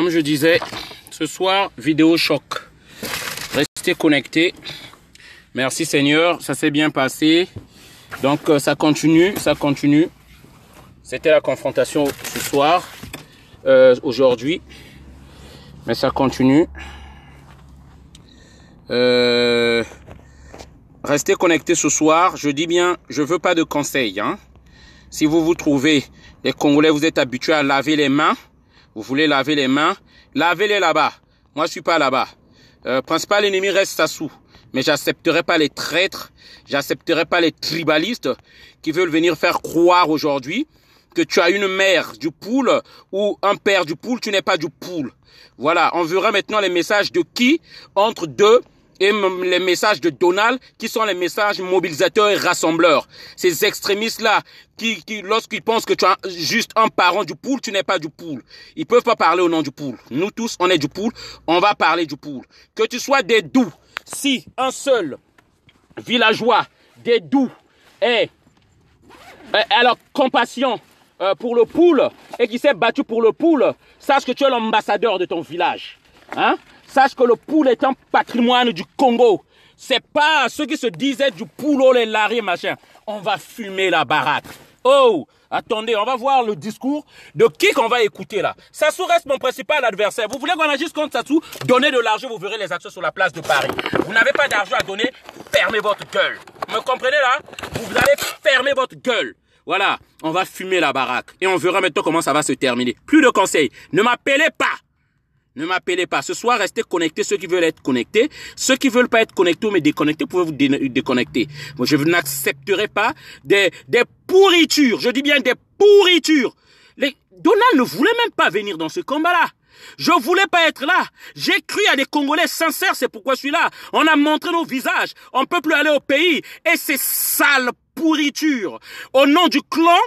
Comme je disais, ce soir, vidéo choc. Restez connectés. Merci Seigneur, ça s'est bien passé. Donc ça continue, ça continue. C'était la confrontation ce soir, aujourd'hui. Mais ça continue. Restez connectés ce soir. Je dis bien, je veux pas de conseils. Hein. Si vous vous trouvez, les Congolais, vous êtes habitués à laver les mains. Vous voulez laver les mains, lavez-les là-bas. Moi, je suis pas là-bas. Principal ennemi reste Sassou. Mais j'accepterai pas les traîtres, j'accepterai pas les tribalistes qui veulent venir faire croire aujourd'hui que tu as une mère du poule ou un père du poule, tu n'es pas du poule. Voilà, on verra maintenant les messages de qui entre deux et les messages de Donald qui sont les messages mobilisateurs et rassembleurs. Ces extrémistes-là qui lorsqu'ils pensent que tu as juste un parent du poule, tu n'es pas du poule. Ils peuvent pas parler au nom du poule. Nous tous, on est du poule, on va parler du poule. Que tu sois des doux, si un seul villageois des doux est alors compassion pour le poule et qui s'est battu pour le poule, sache que tu es l'ambassadeur de ton village. Hein? Sache que le poule est un patrimoine du Congo. C'est pas ceux qui se disaient du poule, les larriers, machin. On va fumer la baraque. Oh, attendez, on va voir le discours de qui qu'on va écouter là. Sassou reste mon principal adversaire. Vous voulez qu'on agisse contre Sassou? Donnez de l'argent, vous verrez les actions sur la place de Paris. Vous n'avez pas d'argent à donner, fermez votre gueule. Vous me comprenez là? Vous allez fermer votre gueule. Voilà, on va fumer la baraque. Et on verra maintenant comment ça va se terminer. Plus de conseils. Ne m'appelez pas. Ne m'appelez pas. Ce soir, restez connectés, ceux qui veulent être connectés. Ceux qui veulent pas être connectés ou me déconnecter, vous pouvez vous déconnecter. Moi, je n'accepterai pas des pourritures. Je dis bien des pourritures. Donald ne voulait même pas venir dans ce combat-là. Je voulais pas être là. J'ai cru à des Congolais sincères, c'est pourquoi je suis là. On a montré nos visages. On peut plus aller au pays. Et ces sales pourritures, au nom du clan,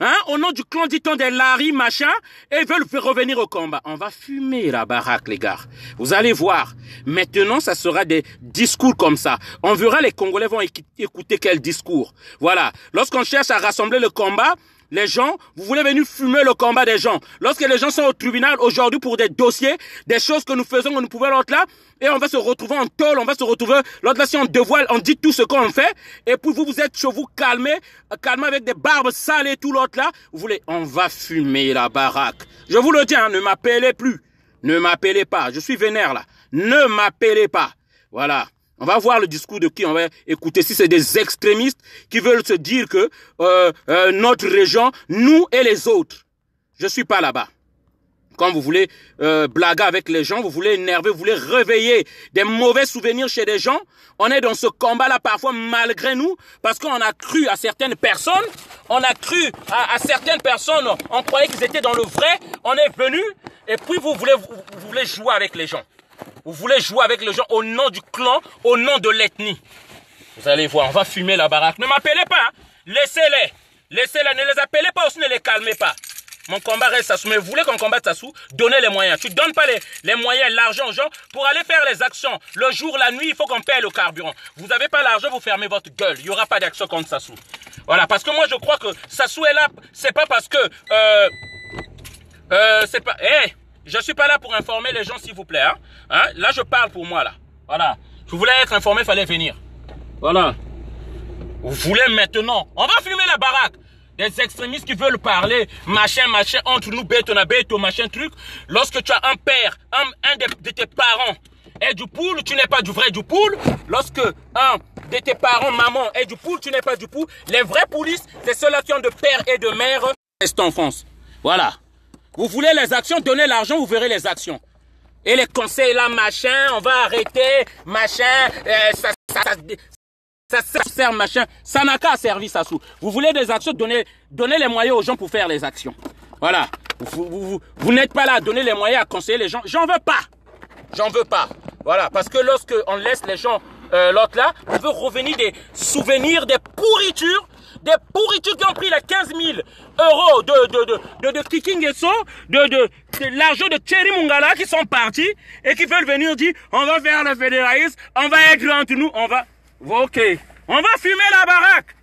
hein, au nom du clan, dit-on, des Larry, machin, et veulent revenir au combat. On va fumer la baraque, les gars. Vous allez voir. Maintenant, ça sera des discours comme ça. On verra, les Congolais vont écouter quel discours. Voilà. Lorsqu'on cherche à rassembler le combat, les gens, vous voulez venir fumer le combat des gens. Lorsque les gens sont au tribunal aujourd'hui pour des dossiers, des choses que nous faisons, que nous pouvons l'autre là, et on va se retrouver en tôle, on va se retrouver, l'autre là, si on dévoile, on dit tout ce qu'on fait, et puis vous êtes chez vous calmés avec des barbes sales et tout l'autre là, vous voulez, on va fumer la baraque. Je vous le dis, hein, ne m'appelez plus. Ne m'appelez pas, je suis vénère là. Ne m'appelez pas. Voilà. On va voir le discours de qui on va écouter. Si c'est des extrémistes qui veulent se dire que notre région, nous et les autres. Je suis pas là-bas. Quand vous voulez blaguer avec les gens, vous voulez énerver, vous voulez réveiller des mauvais souvenirs chez des gens, on est dans ce combat-là parfois malgré nous, parce qu'on a cru à certaines personnes, on a cru à certaines personnes, on croyait qu'ils étaient dans le vrai, on est venu, et puis vous voulez jouer avec les gens. Vous voulez jouer avec les gens au nom du clan, au nom de l'ethnie. Vous allez voir, on va fumer la baraque. Ne m'appelez pas, hein. Laissez-les. Laissez-les, ne les appelez pas aussi, ne les calmez pas. Mon combat reste Sassou. Mais vous voulez qu'on combatte Sassou? Donnez les moyens. Tu ne donnes pas les moyens, l'argent aux gens pour aller faire les actions. Le jour, la nuit, il faut qu'on paye le carburant. Vous n'avez pas l'argent, vous fermez votre gueule. Il n'y aura pas d'action contre Sassou. Voilà, parce que moi, je crois que Sassou est là. C'est pas parce que... c'est pas... Hey, je suis pas là pour informer les gens, s'il vous plaît. Hein? Là, je parle pour moi, là. Voilà. Je voulais être informé, il fallait venir. Voilà. Vous voulez maintenant... On va fumer la baraque. Des extrémistes qui veulent parler, machin, entre nous, béton, machin, truc. Lorsque tu as un père, un de tes parents est du poule, tu n'es pas du vrai du poule. Lorsque un de tes parents, maman, est du poule, tu n'es pas du poule. Les vrais poulistes, c'est ceux-là qui ont de père et de mère. Reste en France. Voilà. Vous voulez les actions, donnez l'argent, vous verrez les actions. Et les conseils là, machin, on va arrêter, machin, ça sert, machin. Ça n'a qu'à servir, Sassou. Vous voulez des actions, donnez les moyens aux gens pour faire les actions. Voilà. Vous n'êtes pas là à donner les moyens à conseiller les gens. J'en veux pas. J'en veux pas. Voilà. Parce que lorsque on laisse les gens, l'autre là, on veut revenir des souvenirs, des pourritures qui ont pris les 15 000 euros de Kicking Esso, de l'argent de Thierry Mungala qui sont partis et qui veulent venir dire, on va faire le fédéralisme, on va être entre nous, on va... Ok. On va fumer la baraque.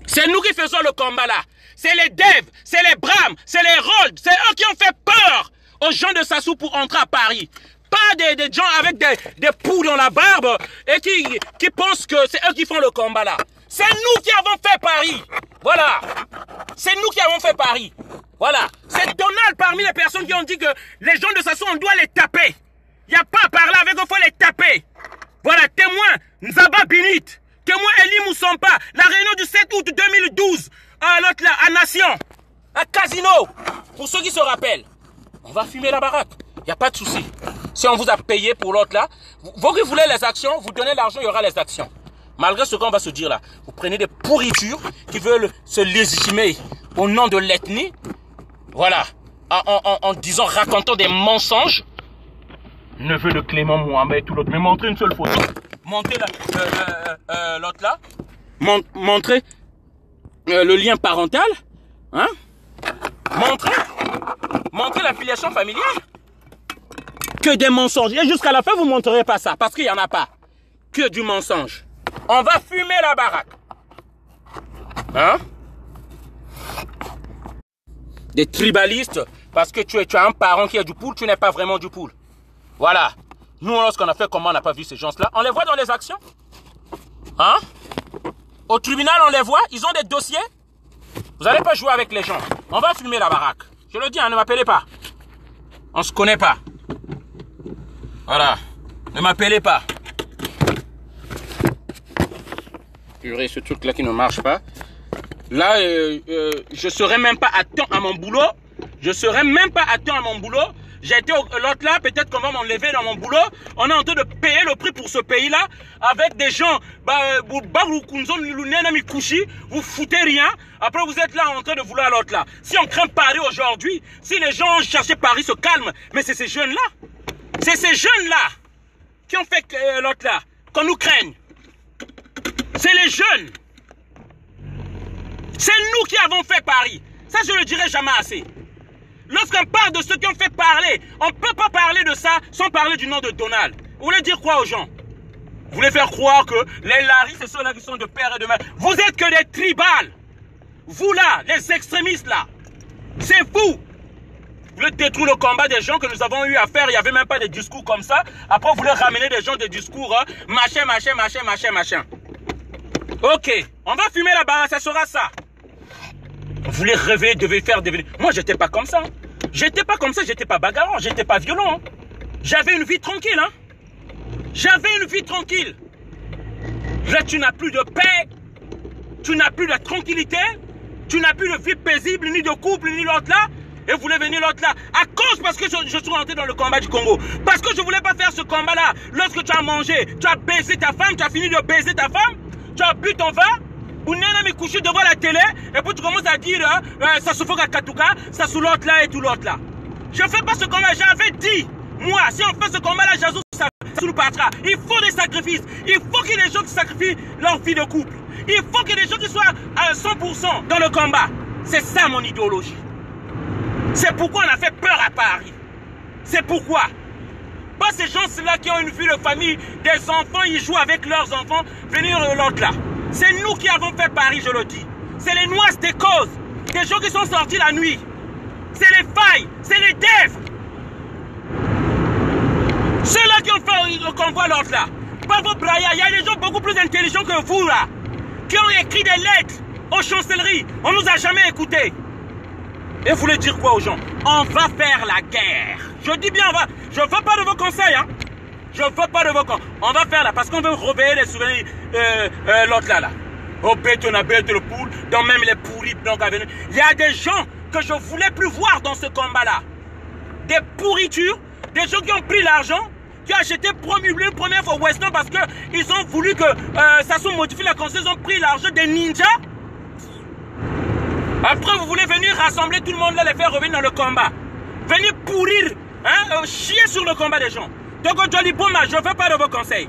C'est nous qui faisons le combat là. C'est les Dev, c'est les Bram, c'est les Rold, c'est eux qui ont fait peur aux gens de Sassou pour entrer à Paris. Pas des gens avec des poux dans la barbe et qui pensent que c'est eux qui font le combat là. C'est nous qui avons fait Paris. Voilà. C'est nous qui avons fait Paris. Voilà. C'est Donald parmi les personnes qui ont dit que les gens de Sassou, on doit les taper. Il n'y a pas à parler avec eux, il faut les taper. Voilà, témoin Nzaba Binit. Témoin Eli Moussampa. La réunion du 7 août 2012 à l'autre là, à Nation. À Casino. Pour ceux qui se rappellent. On va fumer la baraque. Il n'y a pas de souci. Si on vous a payé pour l'autre là, vous qui voulez les actions, vous donnez l'argent, il y aura les actions. Malgré ce qu'on va se dire là, vous prenez des pourritures qui veulent se légitimer au nom de l'ethnie. Voilà. En disant, racontant des mensonges. Neveu de Clément Mohamed, tout l'autre. Mais montrez une seule photo. Montrez l'autre là. Montrez le lien parental. Hein? Montrez l'affiliation familiale. Que des mensonges. Et jusqu'à la fin, vous ne montrerez pas ça. Parce qu'il n'y en a pas. Que du mensonge. On va fumer la baraque. Hein? Des tribalistes. Parce que tu as un parent qui est du poule, tu n'es pas vraiment du poule. Voilà. Nous, lorsqu'on a fait comment on n'a pas vu ces gens-là, on les voit dans les actions. Hein? Au tribunal, on les voit. Ils ont des dossiers. Vous n'allez pas jouer avec les gens. On va fumer la baraque. Je le dis, hein, ne m'appelez pas. On ne se connaît pas. Voilà. Ne m'appelez pas. Purée, ce truc-là qui ne marche pas. Là, je serai même pas à temps à mon boulot. J'ai été l'autre là, peut-être qu'on va m'enlever dans mon boulot. On est en train de payer le prix pour ce pays-là. Avec des gens, vous foutez rien. Après, vous êtes là en train de vouloir l'autre là. Si on craint Paris aujourd'hui, si les gens ont cherché Paris se calment, mais c'est ces jeunes-là. C'est ces jeunes-là qui ont fait l'autre là, qu'on nous craigne. C'est les jeunes. C'est nous qui avons fait Paris. Ça, je ne le dirai jamais assez. Lorsqu'on parle de ceux qui ont fait parler, on ne peut pas parler de ça sans parler du nom de Donald. Vous voulez dire quoi aux gens? Vous voulez faire croire que les Larry, c'est ceux-là qui sont de père et de mère. Vous êtes que des tribales. Vous là, les extrémistes là. C'est vous. Vous voulez détruire le combat des gens que nous avons eu à faire. Il n'y avait même pas de discours comme ça. Après, vous voulez ramener des gens des discours, hein, machin. Ok, on va fumer là-bas, ça sera ça. Vous voulez rêver, devez faire devenir. Moi, j'étais pas comme ça. J'étais pas comme ça, j'étais pas bagarrant, j'étais pas violent. J'avais une vie tranquille. Hein. J'avais une vie tranquille. Là, tu n'as plus de paix. Tu n'as plus de tranquillité. Tu n'as plus de vie paisible, ni de couple, ni l'autre là. Et vous voulez venir l'autre là. Parce que je suis rentré dans le combat du Congo. Parce que je voulais pas faire ce combat-là. Lorsque tu as mangé, tu as baisé ta femme, tu as fini de baiser ta femme, tu as bu ton vin. Vous n'êtes couché devant la télé et puis tu commences à dire ça se fait à Katouka, ça sous l'autre là et tout l'autre là. Je ne fais pas ce combat, j'avais dit, moi, si on fait ce combat-là, Jazou, ça nous partira. Il faut des sacrifices. Il faut qu'il y ait des gens qui sacrifient leur vie de couple. Il faut qu'il y ait des gens qui soient à 100% dans le combat. C'est ça mon idéologie. C'est pourquoi on a fait peur à Paris. C'est pourquoi. Pas ces gens-là qui ont une vie de famille, des enfants, ils jouent avec leurs enfants, venir l'autre là. C'est nous qui avons fait Paris, je le dis. C'est les noirs des causes. Des gens qui sont sortis la nuit. C'est les failles. C'est les devs. Ceux-là qui ont fait le convoi l'autre là. Pas vos braillards. Il y a des gens beaucoup plus intelligents que vous là. Qui ont écrit des lettres aux chancelleries. On ne nous a jamais écoutés. Et vous voulez dire quoi aux gens? On va faire la guerre. Je dis bien on va. Je ne veux pas de vos conseils. Hein. Je ne veux pas de vos conseils. On va faire là. Parce qu'on veut réveiller les souvenirs. L'autre là. Au bête, on a bête le poule. Dans même les pourris blancs à venir. Il y a des gens que je ne voulais plus voir dans ce combat-là. Des pourritures. Des gens qui ont pris l'argent. Qui ont acheté une première fois Weston parce qu'ils ont voulu que ça se modifie la conscience. Ils ont pris l'argent des ninjas. Après, vous voulez venir rassembler tout le monde là, les faire revenir dans le combat. Venir pourrir, hein, chier sur le combat des gens. Donc, je dis, bon, je ne veux pas de vos conseils.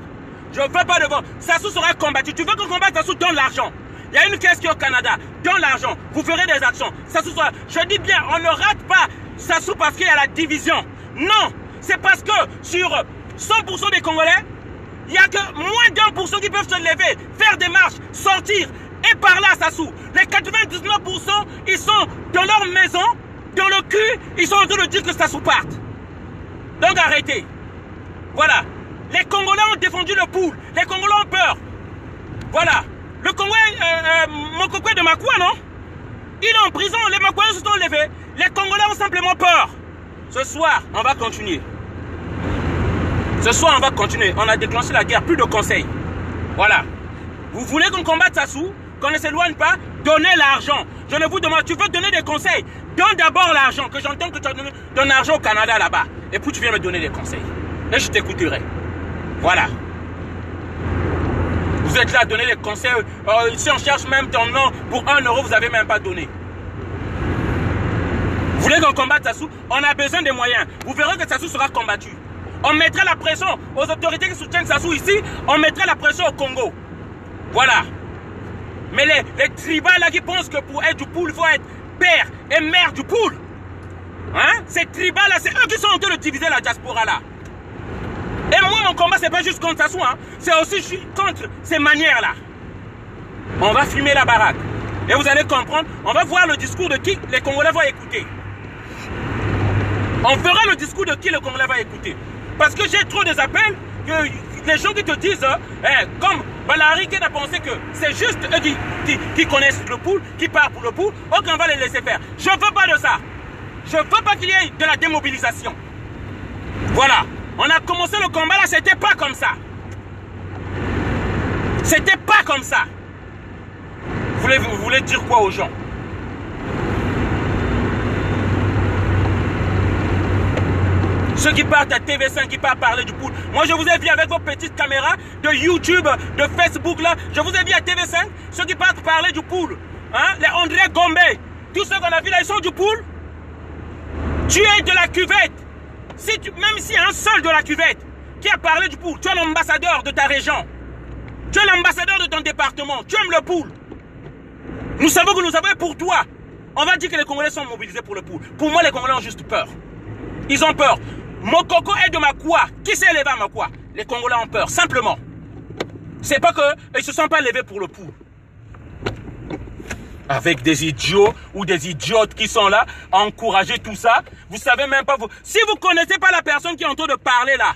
Je ne veux pas de vos... Sassou sera combattu. Tu veux qu'on combatte Sassou? Donne l'argent. Il y a une caisse qui est au Canada. Donne l'argent. Vous ferez des actions. Sassou sera... Je dis bien, on ne rate pas Sassou parce qu'il y a la division. Non. C'est parce que sur 100% des Congolais, il n'y a que moins d'1% qui peuvent se lever, faire des marches, sortir et parler à Sassou. Les 99%, ils sont dans leur maison, dans le cul, ils sont en train de dire que Sassou parte. Donc arrêtez. Voilà. Les Congolais ont défendu le poule. Les Congolais ont peur. Voilà. Le Congolais, Mokokwe de Makwa, non? Il est en prison. Les Makwais se sont levés. Les Congolais ont simplement peur. Ce soir, on va continuer. Ce soir, on va continuer. On a déclenché la guerre. Plus de conseils. Voilà. Vous voulez qu'on combatte Sassou? Qu'on ne s'éloigne pas? Donnez l'argent. Je ne vous demande, tu veux donner des conseils? Donne d'abord l'argent. Que j'entende que tu as donné ton argent au Canada là-bas. Et puis tu viens me donner des conseils. Et je t'écouterai. Voilà. Vous êtes là à donner des conseils. Si on cherche même ton nom pour 1 euro, vous n'avez même pas donné. Vous voulez qu'on combatte Sassou? On a besoin des moyens. Vous verrez que Sassou sera combattu. On mettra la pression aux autorités qui soutiennent Sassou ici. On mettra la pression au Congo. Voilà. Mais les tribals là qui pensent que pour être du poule, il faut être père et mère du poule. Hein? Ces tribals là, c'est eux qui sont en train de diviser la diaspora là. Et moi, mon combat, c'est pas juste contre Sassou, hein. C'est aussi contre ces manières-là. On va fumer la baraque. Et vous allez comprendre, on va voir le discours de qui les Congolais vont écouter. On verra le discours de qui le Congolais va écouter. Parce que j'ai trop des appels, que les gens qui te disent, comme Balari qui a pensé que c'est juste eux qui connaissent le poule, qui parlent pour le poule, ok, on va les laisser faire. Je ne veux pas de ça. Je ne veux pas qu'il y ait de la démobilisation. Voilà. On a commencé le combat là, c'était pas comme ça. C'était pas comme ça. Vous voulez dire quoi aux gens? Ceux qui partent à TV5, qui partent parler du poule. Moi, je vous ai vu avec vos petites caméras de YouTube, de Facebook là. Je vous ai vu à TV5, ceux qui partent parler du poule. Hein? Les André Gombe. Tous ceux qu'on a vu là, ils sont du poule. Tu es de la cuvette. Même s'il y a un seul de la cuvette qui a parlé du poule, tu es l'ambassadeur de ta région. Tu es l'ambassadeur de ton département. Tu aimes le poule. Nous savons que nous avons pour toi. On va dire que les Congolais sont mobilisés pour le poule. Pour moi, les Congolais ont juste peur. Ils ont peur. Mokoko est de Makwa. Qui s'est levé à Makwa? Les Congolais ont peur, simplement. C'est pas qu'ils ne se sont pas levés pour le poule. Avec des idiots ou des idiotes qui sont là à encourager tout ça. Vous savez même pas vous. Si vous ne connaissez pas la personne qui est en train de parler là,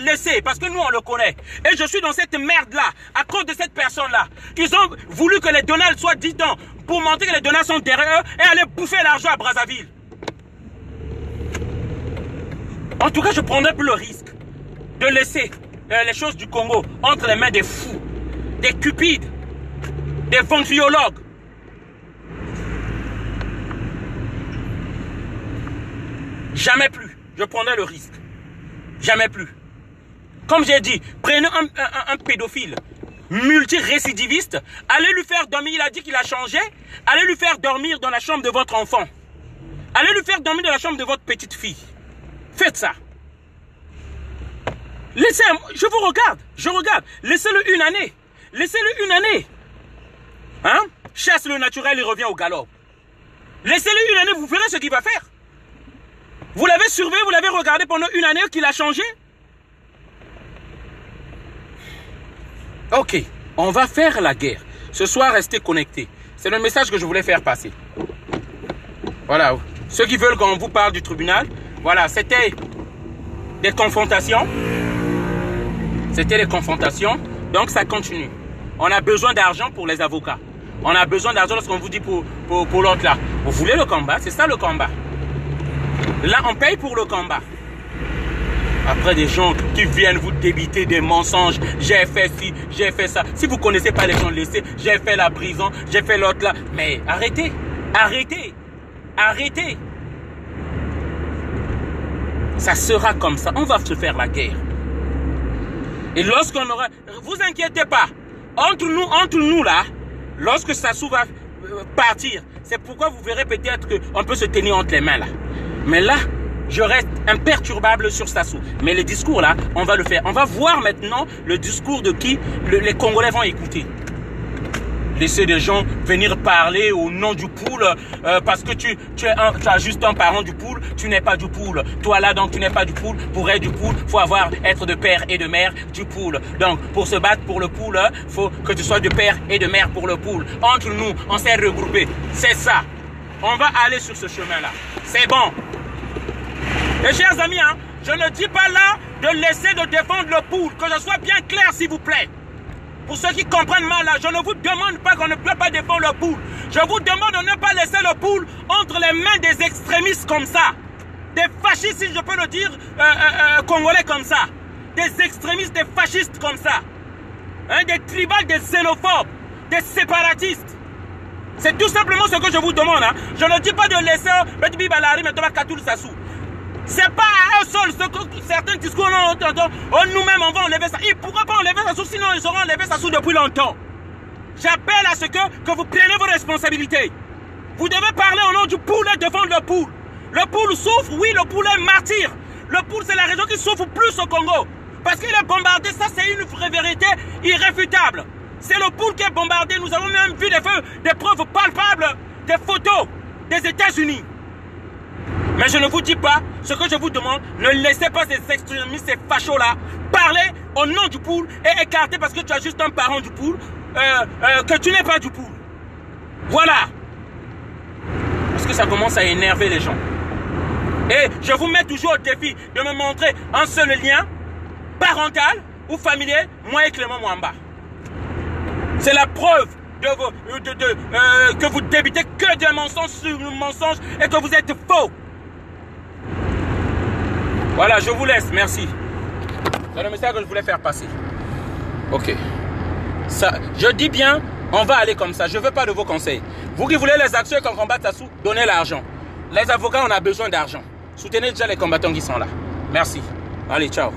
laissez, parce que nous on le connaît. Et je suis dans cette merde là, à cause de cette personne là. Ils ont voulu que les Donald soient 10 ans pour montrer que les Donald sont derrière eux et aller bouffer l'argent à Brazzaville. En tout cas, je prendrai plus le risque de laisser les choses du Congo entre les mains des fous, des cupides, des ventriologues. Jamais plus. Je prendrai le risque. Jamais plus. Comme j'ai dit, prenez un pédophile multirécidiviste, allez lui faire dormir, il a dit qu'il a changé, allez lui faire dormir dans la chambre de votre enfant. Allez lui faire dormir dans la chambre de votre petite fille. Faites ça. Laissez, je vous regarde, je regarde. Laissez-le 1 année. Laissez-le 1 année. Hein? Chasse le naturel, il revient au galop. Laissez-le 1 année, vous verrez ce qu'il va faire. Vous l'avez surveillé, vous l'avez regardé pendant 1 année qu'il a changé. Ok, on va faire la guerre. Ce soir, restez connectés. C'est le message que je voulais faire passer. Voilà. Ceux qui veulent qu'on vous parle du tribunal, voilà, c'était des confrontations. C'était des confrontations. Donc ça continue. On a besoin d'argent pour les avocats. On a besoin d'argent lorsqu'on vous dit pour l'autre là. Vous voulez le combat? C'est ça le combat. Là, on paye pour le combat. Après, des gens qui viennent vous débiter des mensonges. J'ai fait ci, j'ai fait ça. Si vous ne connaissez pas les gens, laissez. J'ai fait la prison, j'ai fait l'autre là. Mais arrêtez. Arrêtez. Arrêtez. Ça sera comme ça. On va se faire la guerre. Et lorsqu'on aura... Vous inquiétez pas. Entre nous là, lorsque Sassou va partir, c'est pourquoi vous verrez peut-être qu'on peut se tenir entre les mains là. Mais là, je reste imperturbable sur Sassou. Mais le discours là, on va le faire. On va voir maintenant le discours de qui les Congolais vont écouter. Laissez des gens venir parler au nom du poule parce que tu as juste un parent du poule, tu n'es pas du poule. Toi là donc tu n'es pas du poule. Pour être du poule, il faut être de père et de mère du poule. Donc pour se battre pour le poule, il faut que tu sois de père et de mère pour le poule. Entre nous, on s'est regroupés. C'est ça. On va aller sur ce chemin là. C'est bon. Et chers amis, hein, je ne dis pas là de laisser de défendre le pool. Que je sois bien clair, s'il vous plaît. Pour ceux qui comprennent mal, là, je ne vous demande pas qu'on ne peut pas défendre le pool. Je vous demande de ne pas laisser le pool entre les mains des extrémistes comme ça. Des fascistes, si je peux le dire, congolais comme ça. Des extrémistes, des fascistes comme ça. Hein, des tribals, des xénophobes, des séparatistes. C'est tout simplement ce que je vous demande. Hein. Je ne dis pas de laisser c'est pas à eux seuls, certains discours nous-mêmes on va enlever ça. Ils ne pourront pas enlever ça sous, sinon ils auront enlevé ça sous depuis longtemps. J'appelle à ce que vous preniez vos responsabilités. Vous devez parler au nom du pool et défendre le pool. Le pool souffre, oui, le pool est martyr. Le pool, c'est la région qui souffre plus au Congo. Parce qu'il est bombardé, ça c'est une vraie vérité irréfutable. C'est le pool qui est bombardé. Nous avons même vu des preuves palpables, des photos des États-Unis. Mais je ne vous dis pas ce que je vous demande. Ne laissez pas ces extrémistes, ces fachos-là, parler au nom du pool et écarter parce que tu as juste un parent du pool, que tu n'es pas du pool. Voilà. Parce que ça commence à énerver les gens. Et je vous mets toujours au défi de me montrer un seul lien, parental ou familier, moi et Clément Mwamba. C'est la preuve que vous débitez que des mensonges sur mensonges et que vous êtes faux. Voilà, je vous laisse, merci. C'est le message que je voulais faire passer. Ok. Ça, je dis bien, on va aller comme ça. Je ne veux pas de vos conseils. Vous qui voulez les actions qu'on combatte Sassou, donnez l'argent. Les avocats, on a besoin d'argent. Soutenez déjà les combattants qui sont là. Merci. Allez, ciao.